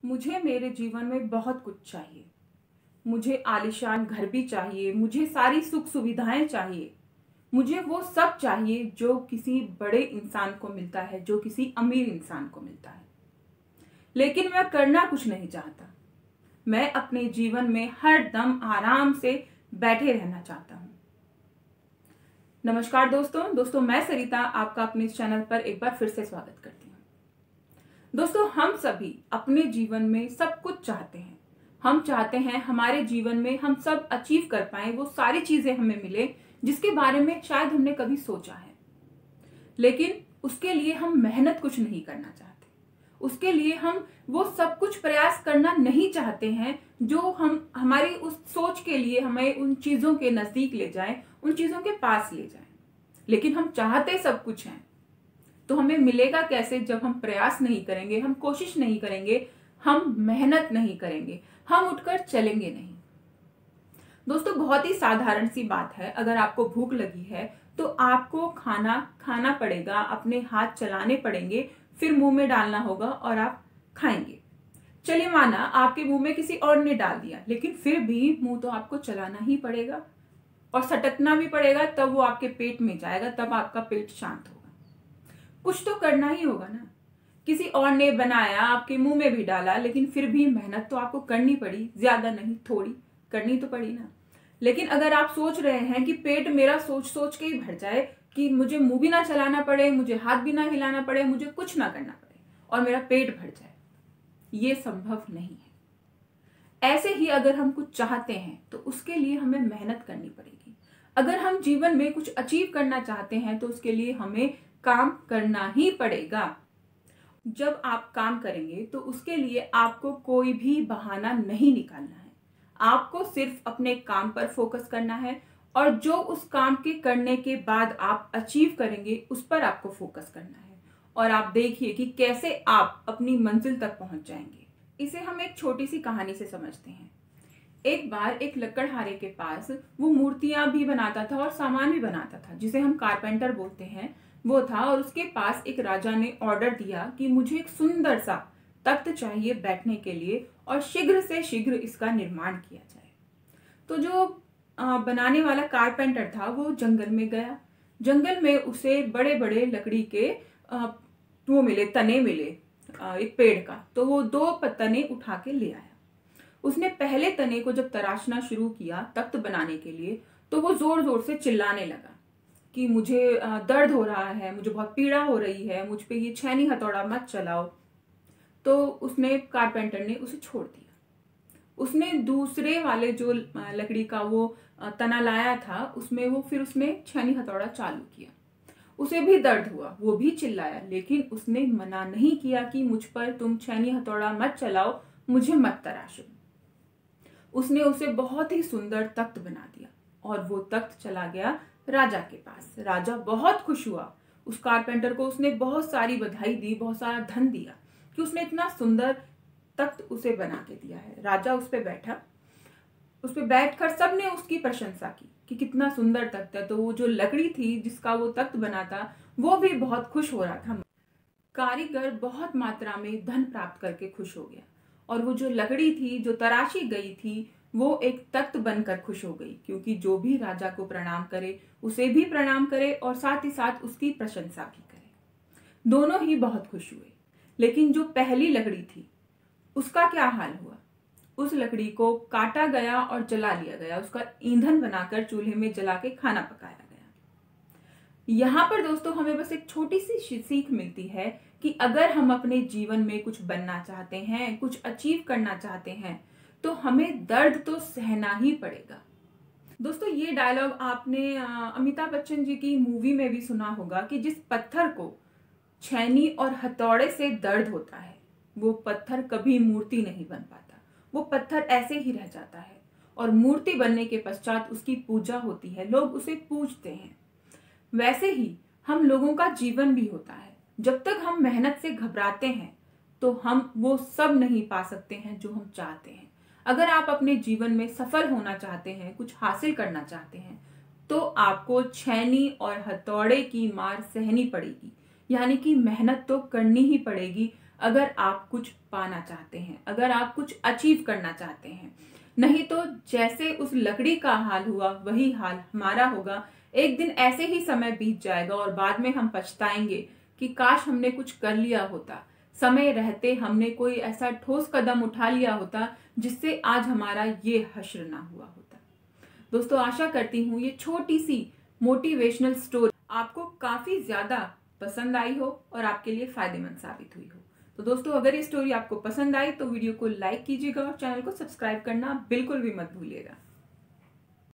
मुझे मेरे जीवन में बहुत कुछ चाहिए। मुझे आलीशान घर भी चाहिए, मुझे सारी सुख सुविधाएं चाहिए, मुझे वो सब चाहिए जो किसी बड़े इंसान को मिलता है, जो किसी अमीर इंसान को मिलता है। लेकिन मैं करना कुछ नहीं चाहता। मैं अपने जीवन में हर दम आराम से बैठे रहना चाहता हूँ। नमस्कार दोस्तों, मैं सरिता आपका अपने इस चैनल पर एक बार फिर से स्वागत करती हूँ। दोस्तों, हम सभी अपने जीवन में सब कुछ चाहते हैं। हम चाहते हैं हमारे जीवन में हम सब अचीव कर पाए, वो सारी चीजें हमें मिले जिसके बारे में शायद हमने कभी सोचा है। लेकिन उसके लिए हम मेहनत कुछ नहीं करना चाहते। उसके लिए हम वो सब कुछ प्रयास करना नहीं चाहते हैं जो हम हमारी उस सोच के लिए हमें उन चीजों के नजदीक ले जाए, उन चीजों के पास ले जाए। लेकिन हम चाहते सब कुछ हैं, तो हमें मिलेगा कैसे जब हम प्रयास नहीं करेंगे, हम कोशिश नहीं करेंगे, हम मेहनत नहीं करेंगे, हम उठकर चलेंगे नहीं। दोस्तों, बहुत ही साधारण सी बात है। अगर आपको भूख लगी है तो आपको खाना खाना पड़ेगा, अपने हाथ चलाने पड़ेंगे, फिर मुंह में डालना होगा और आप खाएंगे। चलिए, माना आपके मुंह में किसी और ने डाल दिया, लेकिन फिर भी मुंह तो आपको चलाना ही पड़ेगा और सटकना भी पड़ेगा, तब वो आपके पेट में जाएगा, तब आपका पेट शांत होगा। कुछ तो करना ही होगा ना। किसी और ने बनाया, आपके मुंह में भी डाला, लेकिन फिर भी मेहनत तो आपको करनी पड़ी, ज्यादा नहीं थोड़ी करनी तो पड़ी ना। लेकिन अगर आप सोच रहे हैं कि पेट मेरा सोच सोच के ही भर जाए, कि मुझे मुंह भी ना चलाना पड़े, मुझे हाथ भी ना हिलाना पड़े, मुझे कुछ ना करना पड़े और मेरा पेट भर जाए, ये संभव नहीं है। ऐसे ही अगर हम कुछ चाहते हैं तो उसके लिए हमें मेहनत करनी पड़ेगी। अगर हम जीवन में कुछ अचीव करना चाहते हैं तो उसके लिए हमें काम करना ही पड़ेगा। जब आप काम करेंगे तो उसके लिए आपको कोई भी बहाना नहीं निकालना है। आपको सिर्फ अपने काम पर फोकस करना है और जो उस काम के करने के बाद आप अचीव करेंगे उस पर आपको फोकस करना है। और आप देखिए कि कैसे आप अपनी मंजिल तक पहुंच जाएंगे। इसे हम एक छोटी सी कहानी से समझते हैं। एक बार एक लकड़हारे के पास वो मूर्तियां भी बनाता था और सामान भी बनाता था, जिसे हम कारपेंटर बोलते हैं, वो था। और उसके पास एक राजा ने ऑर्डर दिया कि मुझे एक सुंदर सा तख्त चाहिए बैठने के लिए और शीघ्र से शीघ्र इसका निर्माण किया जाए। तो जो बनाने वाला कारपेंटर था वो जंगल में गया। जंगल में उसे बड़े बड़े लकड़ी के वो मिले, तने मिले एक पेड़ का। तो वो 2 तने उठा के ले आया। उसने पहले तने को जब तराशना शुरू किया तख्त बनाने के लिए, तो वो जोर जोर से चिल्लाने लगा कि मुझे दर्द हो रहा है, मुझे बहुत पीड़ा हो रही है, मुझ पे ये छैनी हथौड़ा मत चलाओ। तो उसने कारपेंटर ने उसे छोड़ दिया। उसने दूसरे वाले जो लकड़ी का वो तना लाया था उसमें वो फिर उसने छैनी हथौड़ा चालू किया। उसे भी दर्द हुआ, वो भी चिल्लाया, लेकिन उसने मना नहीं किया कि मुझ पर तुम छैनी हथौड़ा मत चलाओ, मुझे मत तराशो। उसने उसे बहुत ही सुंदर तख्त बना दिया और वो तख्त चला गया राजा के पास। राजा बहुत खुश हुआ। उस कारपेंटर को उसने बहुत सारी बधाई दी, बहुत सारा धन दिया कि उसने इतना सुंदर तख्त उसे बना के दिया है। राजा उस पे बैठा। उस पे बैठकर सबने उसकी प्रशंसा की कि कितना सुंदर तख्त है। तो वो जो लकड़ी थी जिसका वो तख्त बना था वो भी बहुत खुश हो रहा था। कारीगर बहुत मात्रा में धन प्राप्त करके खुश हो गया और वो जो लकड़ी थी जो तराशी गई थी वो एक तख्त बनकर खुश हो गई, क्योंकि जो भी राजा को प्रणाम करे उसे भी प्रणाम करे और साथ ही साथ उसकी प्रशंसा भी करे। दोनों ही बहुत खुश हुए। लेकिन जो पहली लकड़ी थी उसका क्या हाल हुआ? उस लकड़ी को काटा गया और जला लिया गया, उसका ईंधन बनाकर चूल्हे में जला के खाना पकाया गया। यहाँ पर दोस्तों हमें बस एक छोटी सी सीख मिलती है कि अगर हम अपने जीवन में कुछ बनना चाहते हैं, कुछ अचीव करना चाहते हैं, तो हमें दर्द तो सहना ही पड़ेगा। दोस्तों, ये डायलॉग आपने अमिताभ बच्चन जी की मूवी में भी सुना होगा कि जिस पत्थर को छैनी और हथौड़े से दर्द होता है वो पत्थर कभी मूर्ति नहीं बन पाता। वो पत्थर ऐसे ही रह जाता है और मूर्ति बनने के पश्चात उसकी पूजा होती है, लोग उसे पूजते हैं। वैसे ही हम लोगों का जीवन भी होता है। जब तक हम मेहनत से घबराते हैं तो हम वो सब नहीं पा सकते हैं जो हम चाहते हैं। अगर आप अपने जीवन में सफल होना चाहते हैं, कुछ हासिल करना चाहते हैं, तो आपको छैनी और हथौड़े की मार सहनी पड़ेगी, यानी कि मेहनत तो करनी ही पड़ेगी। अगर आप कुछ पाना चाहते हैं, अगर आप कुछ अचीव करना चाहते हैं। नहीं तो जैसे उस लकड़ी का हाल हुआ वही हाल हमारा होगा। एक दिन ऐसे ही समय बीत जाएगा और बाद में हम पछताएंगे कि काश हमने कुछ कर लिया होता, समय रहते हमने कोई ऐसा ठोस कदम उठा लिया होता जिससे आज हमारा ये हश्र ना हुआ होता। दोस्तों, आशा करती हूँ ये छोटी सी मोटिवेशनल स्टोरी आपको काफी ज्यादा पसंद आई हो और आपके लिए फायदेमंद साबित हुई हो। तो दोस्तों, अगर ये स्टोरी आपको पसंद आई तो वीडियो को लाइक कीजिएगा और चैनल को सब्सक्राइब करना बिल्कुल भी मत भूलिएगा।